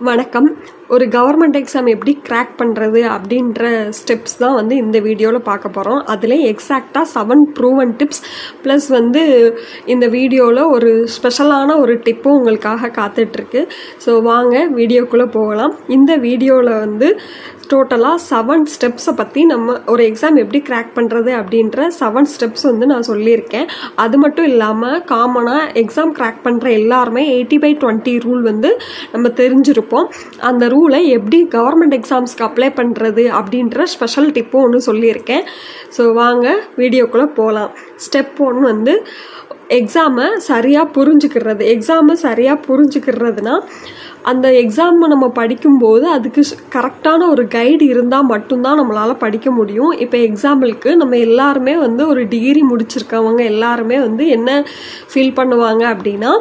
வணக்கம். ஒரு government exam எப்படி கிராக் பண்ணுறது அப்படின்ற ஸ்டெப்ஸ் தான் வந்து இந்த வீடியோவில் பார்க்க போகிறோம். அதில் எக்ஸாக்டாக 7 ப்ரூவன் டிப்ஸ் ப்ளஸ் வந்து இந்த வீடியோவில் ஒரு ஸ்பெஷலான ஒரு டிப்பும் உங்களுக்காக காத்துட்ருக்கு. ஸோ வாங்க வீடியோக்குள்ளே போகலாம். இந்த வீடியோவில் வந்து டோட்டலாக 7 ஸ்டெப்ஸை பற்றி நம்ம ஒரு எக்ஸாம் எப்படி கிராக் பண்ணுறது அப்படின்ற 7 ஸ்டெப்ஸ் வந்து நான் சொல்லியிருக்கேன். அது மட்டும் இல்லாமல் காமனாக எக்ஸாம் கிராக் பண்ணுற எல்லாருமே 80/20 ரூல் வந்து நம்ம தெரிஞ்சிருப்போம். அந்த ரூலை எப்படி கவர்மெண்ட் எக்ஸாம்ஸ்க்கு அப்ளை பண்ணுறது அப்படின்ற ஸ்பெஷல் டிப்பும் ஒன்று சொல்லியிருக்கேன். ஸோ வாங்க வீடியோக்குள்ளே போகலாம். ஸ்டெப் 1 வந்து எக்ஸாமை சரியாக புரிஞ்சுக்கிறதுனா அந்த எக்ஸாமை நம்ம படிக்கும்போது அதுக்கு கரெக்டான ஒரு கைடு இருந்தால் மட்டும்தான் நம்மளால் படிக்க முடியும். இப்போ எக்ஸாம்பிளுக்கு நம்ம எல்லாருமே வந்து ஒரு டிகிரி முடிச்சிருக்கவங்க எல்லாருமே வந்து என்ன ஃபீல் பண்ணுவாங்க அப்படின்னா,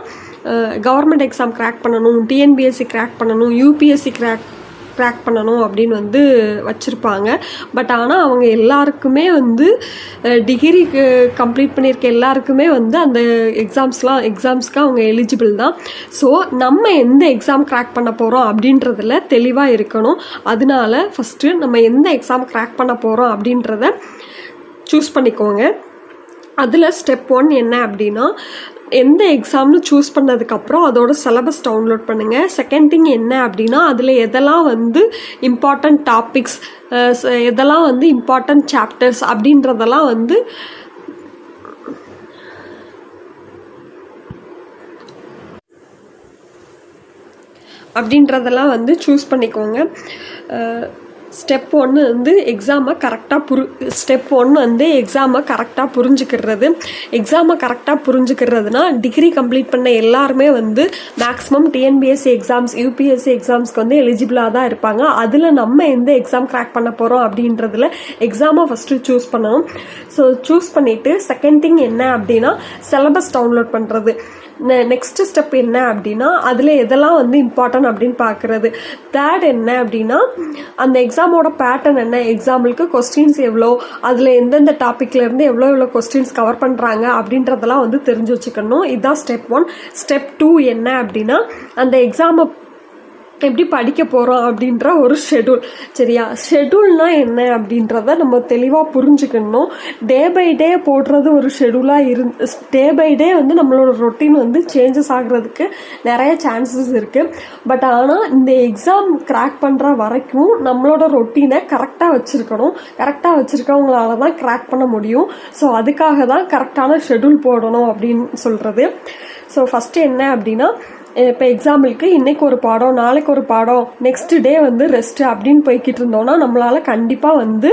கவர்மெண்ட் எக்ஸாம் கிராக் பண்ணணும், டிஎன்பிஎஸ்சி கிராக் பண்ணணும், யூபிஎஸ்சி கிராக் பண்ணணும் அப்படின்னு வந்து வச்சுருப்பாங்க. பட் ஆனால் அவங்க எல்லாருக்குமே வந்து டிகிரிக்கு கம்ப்ளீட் பண்ணியிருக்க எல்லாருக்குமே வந்து அந்த எக்ஸாம்ஸ்க்கு அவங்க எலிஜிபிள் தான். ஸோ நம்ம எந்த எக்ஸாம் கிராக் பண்ண போகிறோம் அப்படின்றதுல தெளிவாக இருக்கணும். அதனால ஃபஸ்ட்டு நம்ம எந்த எக்ஸாம் கிராக் பண்ண போகிறோம் அப்படின்றத சூஸ் பண்ணிக்கோங்க. அதில் ஸ்டெப் 1 என்ன அப்படின்னா, எந்த எக்ஸாம்னு சூஸ் பண்ணதுக்கப்புறம் அதோட சிலபஸ் டவுன்லோட் பண்ணுங்கள். செகண்ட் திங் என்ன அப்படின்னா, அதில் எதெல்லாம் வந்து இம்பார்ட்டண்ட் டாபிக்ஸ், எதெல்லாம் வந்து இம்பார்ட்டண்ட் சாப்டர்ஸ் அப்படின்றதெல்லாம் வந்து சூஸ் பண்ணிக்கோங்க. ஸ்டெப் 1 வந்து எக்ஸாமை கரெக்டாக புரிஞ்சுக்கிறது. எக்ஸாமை கரெக்டாக புரிஞ்சுக்கிறதுனா, டிகிரி கம்ப்ளீட் பண்ண எல்லாருமே வந்து மேக்ஸிமம் டிஎன்பிஎஸ்சி எக்ஸாம்ஸ், யூபிஎஸ்சி எக்ஸாம்ஸ்க்கு வந்து எலிஜிபிளாக தான் இருப்பாங்க. அதில் நம்ம எந்த எக்ஸாம் கிராக் பண்ண போகிறோம் அப்படின்றதுல எக்ஸாமை ஃபஸ்ட்டு சூஸ் பண்ணணும். ஸோ சூஸ் பண்ணிவிட்டு செகண்ட் திங் என்ன அப்படின்னா, சிலபஸ் டவுன்லோட் பண்ணுறது. நெக்ஸ்ட் ஸ்டெப் என்ன அப்படின்னா, அதில் எதெல்லாம் வந்து இம்பார்ட்டன்ட் அப்படின்னு பார்க்குறது. தேர்ட் என்ன அப்படின்னா, அந்த எக்ஸாமோட பேட்டர்ன் என்ன, எக்ஸாம்பிளுக்கு கொஸ்டின்ஸ் எவ்வளோ, அதில் எந்தெந்த டாப்பிக்லேருந்து எவ்வளோ கொஸ்டின்ஸ் கவர் பண்ணுறாங்க அப்படின்றதெல்லாம் வந்து தெரிஞ்சு வச்சுக்கணும். இதுதான் ஸ்டெப் 1. ஸ்டெப் 2 என்ன அப்படின்னா, அந்த எக்ஸாமை எப்படி படிக்க போகிறோம் அப்படின்ற ஒரு ஷெடியூல். சரியா? ஷெடியூல்னால் என்ன அப்படின்றத நம்ம தெளிவாக புரிஞ்சுக்கணும். டே பை டே போடுறது ஒரு ஷெடியூலாக டே பை டே வந்து நம்மளோட ரொட்டீன் வந்து சேஞ்சஸ் ஆகிறதுக்கு நிறைய சான்சஸ் இருக்குது. பட் ஆனால் இந்த எக்ஸாம் கிராக் பண்ணுற வரைக்கும் நம்மளோட ரொட்டீனை கரெக்டாக வச்சுருக்கணும். கரெக்டாக வச்சுருக்கவங்களால தான் கிராக் பண்ண முடியும். ஸோ அதுக்காக தான் கரெக்டான ஷெடியூல் போடணும் அப்படின்னு சொல்கிறது. ஸோ ஃபஸ்ட்டு என்ன அப்படின்னா, இப்போ எக்ஸாம்பிளுக்கு இன்றைக்கி ஒரு பாடம், நாளைக்கு ஒரு பாடம், நெக்ஸ்ட் டே வந்து ரெஸ்ட்டு அப்படின்னு போய்கிட்டு இருந்தோம்னா நம்மளால் கண்டிப்பாக வந்து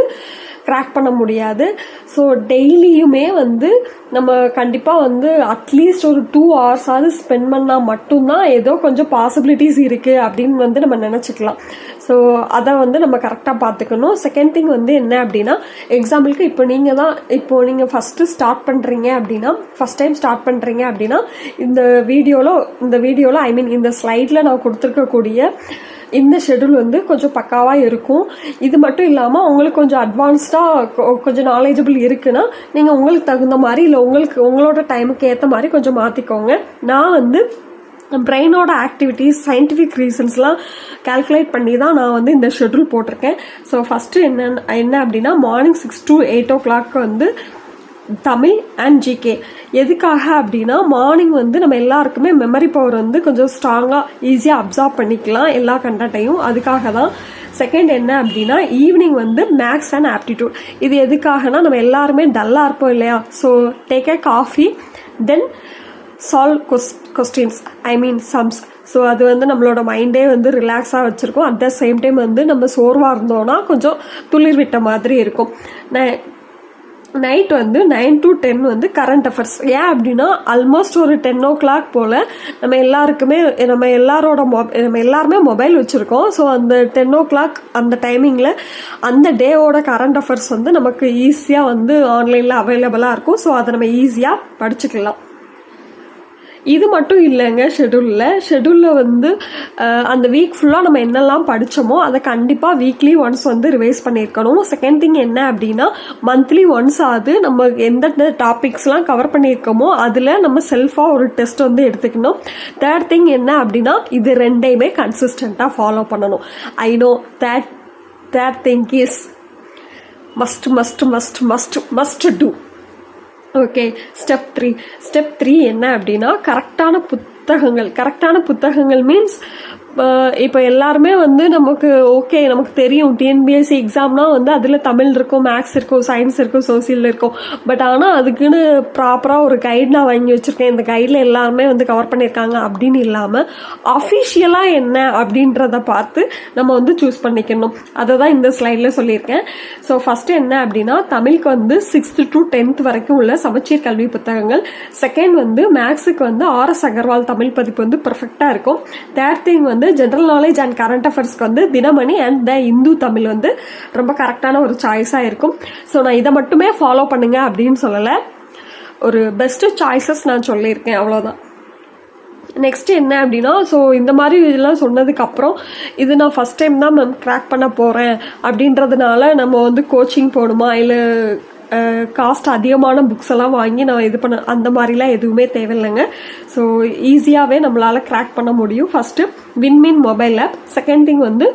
கிராக் பண்ண முடியாது. ஸோ டெய்லியுமே வந்து நம்ம கண்டிப்பாக வந்து அட்லீஸ்ட் ஒரு 2 ஹவர்ஸாவது ஸ்பெண்ட் பண்ணால் மட்டும்தான் ஏதோ கொஞ்சம் பாசிபிலிட்டிஸ் இருக்குது அப்படின்னு வந்து நம்ம நினச்சிக்கலாம். ஸோ அதை வந்து நம்ம கரெக்டாக பார்த்துக்கணும். செகண்ட் திங் வந்து என்ன அப்படின்னா, எக்ஸாம்பிளுக்கு இப்போ நீங்கள் ஃபஸ்ட்டு ஃபஸ்ட் டைம் ஸ்டார்ட் பண்ணுறீங்க அப்படின்னா, இந்த வீடியோவில் ஐ மீன் இந்த ஸ்லைடில் நான் கொடுத்துருக்கக்கூடிய இந்த ஷெடியூல் வந்து கொஞ்சம் பக்காவாக இருக்கும். இது மட்டும் இல்லாமல் உங்களுக்கு கொஞ்சம் அட்வான்ஸ்டாக கொஞ்சம் நாலேஜபிள் இருக்குன்னா நீங்கள் உங்களுக்கு தகுந்த மாதிரி இல்லை உங்களோட டைமுக்கு ஏற்ற மாதிரி கொஞ்சம் மாற்றிக்கோங்க. நான் வந்து பிரெயினோட ஆக்டிவிட்டிஸ், சயின்டிஃபிக் ரீசன்ஸ்லாம் கால்குலேட் பண்ணி தான் நான் வந்து இந்த ஷெடியூல் போட்டிருக்கேன். ஸோ ஃபஸ்ட்டு என்ன அப்படின்னா, மார்னிங் 6 to 8 o'clock வந்து தமிழ் அண்ட் ஜிகே. எதுக்காக அப்படின்னா, மார்னிங் வந்து நம்ம எல்லாருக்குமே மெமரி பவர் வந்து கொஞ்சம் ஸ்ட்ராங்காக ஈஸியாக அப்சார்ப் பண்ணிக்கலாம் எல்லா கண்டென்ட்டையும். அதுக்காக தான். செகண்ட் என்ன அப்படின்னா, ஈவினிங் வந்து மேக்ஸ் அண்ட் ஆப்டிடியூட். இது எதுக்காகனா, நம்ம எல்லாருமே டல்லாக இருப்போம் இல்லையா? So take a coffee, then solve questions, I mean sums. So அது வந்து நம்மளோட மைண்டே வந்து ரிலாக்ஸாக வச்சுருக்கோம். அட் த சேம் டைம் வந்து நம்ம சோர்வாக இருந்தோன்னா கொஞ்சம் துளிர் விட்ட மாதிரி இருக்கும். நைட் வந்து 9 to 10 வந்து கரண்ட் அஃபேர்ஸ். ஏன் அப்படின்னா, ஆல்மோஸ்ட் ஒரு 10 o'clock போல் நம்ம எல்லாருமே மொபைல் வச்சுருக்கோம். ஸோ அந்த 10 o'clock அந்த டைமிங்கில் அந்த டேவோட கரண்ட் அஃபேர்ஸ் வந்து நமக்கு ஈஸியாக வந்து ஆன்லைனில் அவைலபிளாக இருக்கும். ஸோ அதை நம்ம ஈஸியாக படிச்சுக்கலாம். இது மட்டும் இல்லைங்க. ஷெடியூலில் வந்து அந்த வீக் ஃபுல்லாக நம்ம என்னெல்லாம் படித்தோமோ அதை கண்டிப்பாக வீக்லி ஒன்ஸ் வந்து ரிவைஸ் பண்ணியிருக்கணும். செகண்ட் திங் என்ன அப்படின்னா மந்த்லி ஒன்ஸ் ஆகுது நம்ம எந்த டாபிக்ஸ்லாம் கவர் பண்ணியிருக்கோமோ அதில் நம்ம செல்ஃபாக ஒரு டெஸ்ட் வந்து எடுத்துக்கணும். தேர்ட் திங் என்ன அப்படின்னா இது ரெண்டையுமே கன்சிஸ்டண்ட்டாக ஃபாலோ பண்ணணும். I know third thing is must do. Okay, step three என்ன அப்படின்னா கரெக்டான புத்தகங்கள் மீன்ஸ் இப்போ எல்லாருமே வந்து நமக்கு தெரியும் டிஎன்பிஎஸ்சி எக்ஸாம்னா வந்து அதில் தமிழ் இருக்கும், மேக்ஸ் இருக்கும், சயின்ஸ் இருக்கும், சோசியல் இருக்கும். பட் ஆனால் அதுக்குன்னு ப்ராப்பராக ஒரு கைட் நான் வாங்கி வச்சுருக்கேன், இந்த கைடில் எல்லாருமே வந்து கவர் பண்ணியிருக்காங்க அப்படின்னு இல்லாமல் அஃபிஷியலாக என்ன அப்படின்றத பார்த்து நம்ம வந்து சூஸ் பண்ணிக்கணும். அதை தான் இந்த ஸ்லைடில் சொல்லியிருக்கேன். ஸோ ஃபஸ்ட்டு என்ன அப்படின்னா தமிழுக்கு வந்து 6th to 10th வரைக்கும் உள்ள சமச்சீர் கல்வி புத்தகங்கள். செகண்ட் வந்து மேக்ஸுக்கு வந்து RS அகர்வால் தமிழ் பதிப்பு வந்து பர்ஃபெக்டாக இருக்கும். தேர்ட் திங் வந்து ஜென்ரல் நாலேஜ் அண்ட் கரண்ட் அஃபேர்ஸ்க்கு வந்து தினமணி அண்ட் த இந்து தமிழ் வந்து ரொம்ப கரெக்டான ஒரு சாய்ஸாக இருக்கும். ஸோ நான் இதை மட்டுமே ஃபாலோ பண்ணுங்க அப்படின்னு சொல்லலை, ஒரு பெஸ்ட் சாய்ஸஸ் நான் சொல்லியிருக்கேன், அவ்வளோதான். நெக்ஸ்ட் என்ன அப்படின்னா ஸோ இந்த மாதிரி இதெல்லாம் சொன்னதுக்கப்புறம் இது நான் ஃபஸ்ட் டைம் தான் மேம் க்ராக் பண்ண போகிறேன் அப்படின்றதுனால நம்ம வந்து கோச்சிங் போகணுமா இல்லை காஸ்ட் அதிகமான புக்ஸ் எல்லாம் வாங்கி நான் இது பண்ண அந்த மாதிரிலாம் எதுவுமே தேவையில்லைங்க. ஸோ ஈஸியாகவே நம்மளால் க்ராக் பண்ண முடியும். First Winmeen mobile app, second thing வந்து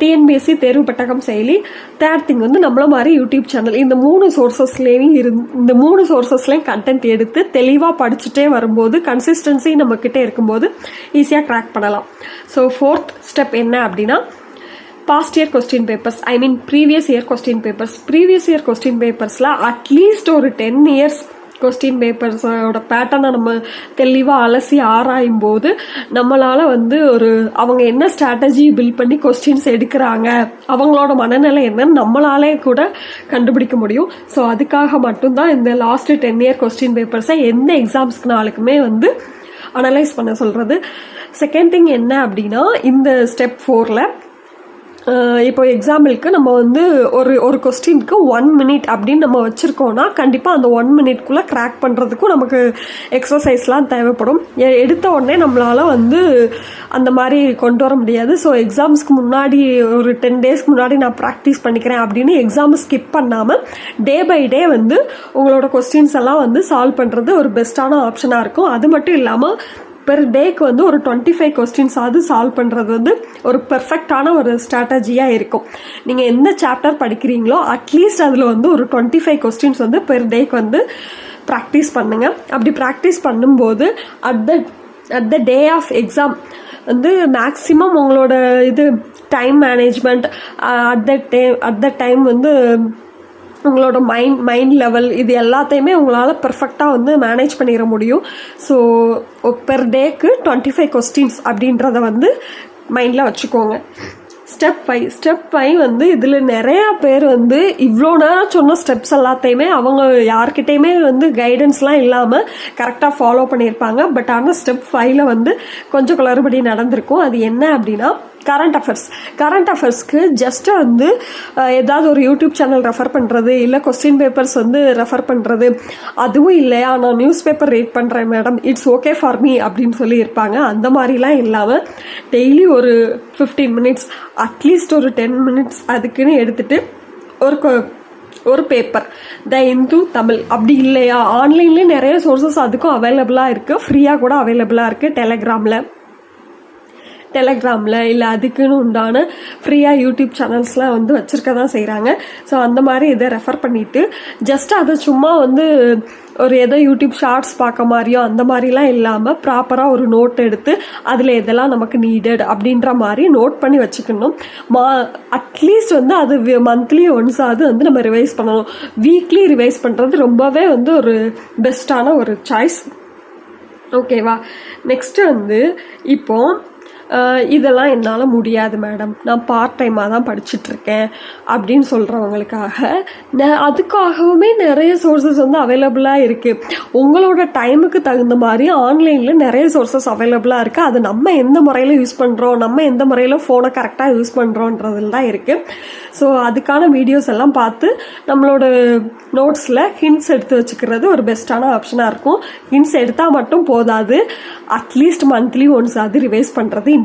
டிஎன்பிஎஸ்சி தேர்வு பெட்டகம் செயலி, தேர்ட் திங் வந்து நம்மள மாதிரி யூடியூப் சேனல். இந்த மூணு சோர்சஸ்லேயும் கண்டென்ட் எடுத்து தெளிவாக படிச்சுட்டே வரும்போது கன்சிஸ்டன்சி நம்மக்கிட்டே இருக்கும்போது ஈஸியாக க்ராக் பண்ணலாம். ஸோ ஃபோர்த் ஸ்டெப் என்ன அப்படின்னா பாஸ்ட் இயர் கொஸ்டின் பேப்பர்ஸ், ஐ மீன் ப்ரீவியஸ் இயர் கொஸ்டின் பேப்பர்ஸில் அட்லீஸ்ட் ஒரு 10 years கொஸ்டின் பேப்பர்ஸோட பேட்டர்னை நம்ம தெளிவாக அலசி ஆராயும் போது நம்மளால் வந்து அவங்க என்ன ஸ்ட்ராட்டஜி பில்ட் பண்ணி கொஸ்டின்ஸ் எடுக்கிறாங்க, அவங்களோட மனநிலை என்னன்னு நம்மளாலே கூட கண்டுபிடிக்க முடியும். ஸோ அதுக்காக மட்டும்தான் இந்த லாஸ்ட் 10 year கொஸ்டின் பேப்பர்ஸை எந்த எக்ஸாம்ஸ்க்குனாலுக்குமே வந்து அனலைஸ் பண்ண சொல்கிறது. செகண்ட் திங் என்ன அப்படின்னா இந்த ஸ்டெப் 4ல் இப்போ எக்ஸாம்பிளுக்கு நம்ம வந்து ஒரு கொஸ்டினுக்கு 1 minute அப்படின்னு நம்ம வச்சுருக்கோன்னா கண்டிப்பாக அந்த 1 minuteக்குள்ளே க்ராக் பண்ணுறதுக்கும் நமக்கு எக்ஸசைஸ்லாம் தேவைப்படும். எடுத்த உடனே நம்மளால் வந்து அந்த மாதிரி கொண்டு வர முடியாது. ஸோ எக்ஸாம்ஸ்க்கு முன்னாடி ஒரு 10 daysக்கு முன்னாடி நான் ப்ராக்டிஸ் பண்ணிக்கிறேன் அப்படின்னு எக்ஸாமை ஸ்கிப் பண்ணாமல் டே பை டே வந்து உங்களோட கொஸ்டின்ஸ் எல்லாம் வந்து சால்வ் பண்ணுறது ஒரு பெஸ்ட்டான ஆப்ஷனாக இருக்கும். அது மட்டும் இல்லாமல் பெர் டேக்கு வந்து ஒரு 25 questions ஆகுது சால்வ் பண்ணுறது வந்து ஒரு பெர்ஃபெக்டான ஒரு ஸ்ட்ராட்டஜியாக இருக்கும். நீங்கள் எந்த சாப்டர் படிக்கிறீங்களோ அட்லீஸ்ட் அதில் வந்து ஒரு 25 questions வந்து பெர் டேக்கு வந்து ப்ராக்டிஸ் பண்ணுங்கள். அப்படி ப்ராக்டிஸ் பண்ணும்போது at the day of exam வந்து மேக்ஸிமம் உங்களோட time management at the time வந்து உங்களோட மைண்ட் லெவல் இது எல்லாத்தையுமே உங்களால் பர்ஃபெக்டாக வந்து மேனேஜ் பண்ணிட முடியும். ஸோ பெர் டேக்கு 25 questions அப்படின்றத வந்து மைண்டில் வச்சுக்கோங்க. ஸ்டெப் 5 வந்து இதில் நிறையா பேர் வந்து இவ்வளோ நேரம் சொன்ன ஸ்டெப்ஸ் எல்லாத்தையுமே அவங்க யார்கிட்டையுமே வந்து கைடன்ஸ்லாம் இல்லாமல் கரெக்டாக ஃபாலோ பண்ணியிருப்பாங்க. பட் ஆனால் ஸ்டெப் 5ல் வந்து கொஞ்சம் குளறுபடி நடந்திருக்கும். அது என்ன அப்படின்னா கரண்ட் அஃபேர்ஸ்க்கு ஜஸ்ட்டு வந்து ஏதாவது ஒரு யூடியூப் சேனல் ரெஃபர் பண்ணுறது இல்லை கொஸ்டின் பேப்பர்ஸ் வந்து ரெஃபர் பண்ணுறது, அதுவும் இல்லையா நான் நியூஸ் பேப்பர் ரீட் பண்ணுறேன் madam it's okay for me அப்படின்னு சொல்லியிருப்பாங்க. அந்த மாதிரிலாம் இல்லாமல் டெய்லி ஒரு 15 minutes அட்லீஸ்ட் ஒரு 10 minutes அதுக்குன்னு எடுத்துகிட்டு ஒரு பேப்பர் த இந்து தமிழ், அப்படி இல்லையா ஆன்லைன்லேயே நிறைய சோர்சஸ் அதுக்கும் அவைலபிளாக இருக்குது, ஃப்ரீயாக கூட அவைலபிளாக இருக்குது. டெலகிராமில் இல்லை அதுக்குன்னு உண்டான ஃப்ரீயாக யூடியூப் சேனல்ஸ்லாம் வந்து வச்சுருக்க தான் செய்கிறாங்க. ஸோ அந்த மாதிரி இதை ரெஃபர் பண்ணிவிட்டு ஜஸ்ட் அதை சும்மா வந்து ஒரு ஏதோ யூடியூப் ஷார்ட்ஸ் பார்க்க மாதிரியோ அந்த மாதிரிலாம் இல்லாமல் ப்ராப்பராக ஒரு நோட் எடுத்து அதில் எதெல்லாம் நமக்கு நீடட் அப்படின்ற மாதிரி நோட் பண்ணி வச்சுக்கணும். அட்லீஸ்ட் வந்து அது மந்த்லி ஒன்ஸ் அது வந்து நம்ம ரிவைஸ் பண்ணணும். வீக்லி ரிவைஸ் பண்ணுறது ரொம்பவே வந்து ஒரு பெஸ்ட்டான ஒரு சாய்ஸ். ஓகேவா? நெக்ஸ்ட்டு வந்து இப்போது இதெல்லாம் என்னால் முடியாது மேடம், நான் பார்ட் டைமாக தான் படிச்சுட்ருக்கேன் அப்படின்னு சொல்கிறவங்களுக்காக அதுக்காகவுமே நிறைய சோர்சஸ் வந்து அவைலபிளாக இருக்குது. உங்களோட டைமுக்கு தகுந்த மாதிரி ஆன்லைனில் நிறைய சோர்சஸ் அவைலபிளாக இருக்குது. அது நம்ம எந்த முறையில் யூஸ் பண்ணுறோம், நம்ம எந்த முறையில் ஃபோனை கரெக்டாக யூஸ் பண்ணுறோன்றதுல தான் இருக்குது. ஸோ அதுக்கான வீடியோஸ் எல்லாம் பார்த்து நம்மளோட நோட்ஸில் ஹிண்ட்ஸ் எடுத்து வச்சுக்கிறது ஒரு பெஸ்ட்டான ஆப்ஷனாக இருக்கும். ஹிண்ட்ஸ் எடுத்தால் மட்டும் போதாது, அட்லீஸ்ட் மந்த்லி ஒன்ஸ் அது ரிவைஸ் பண்ணுறது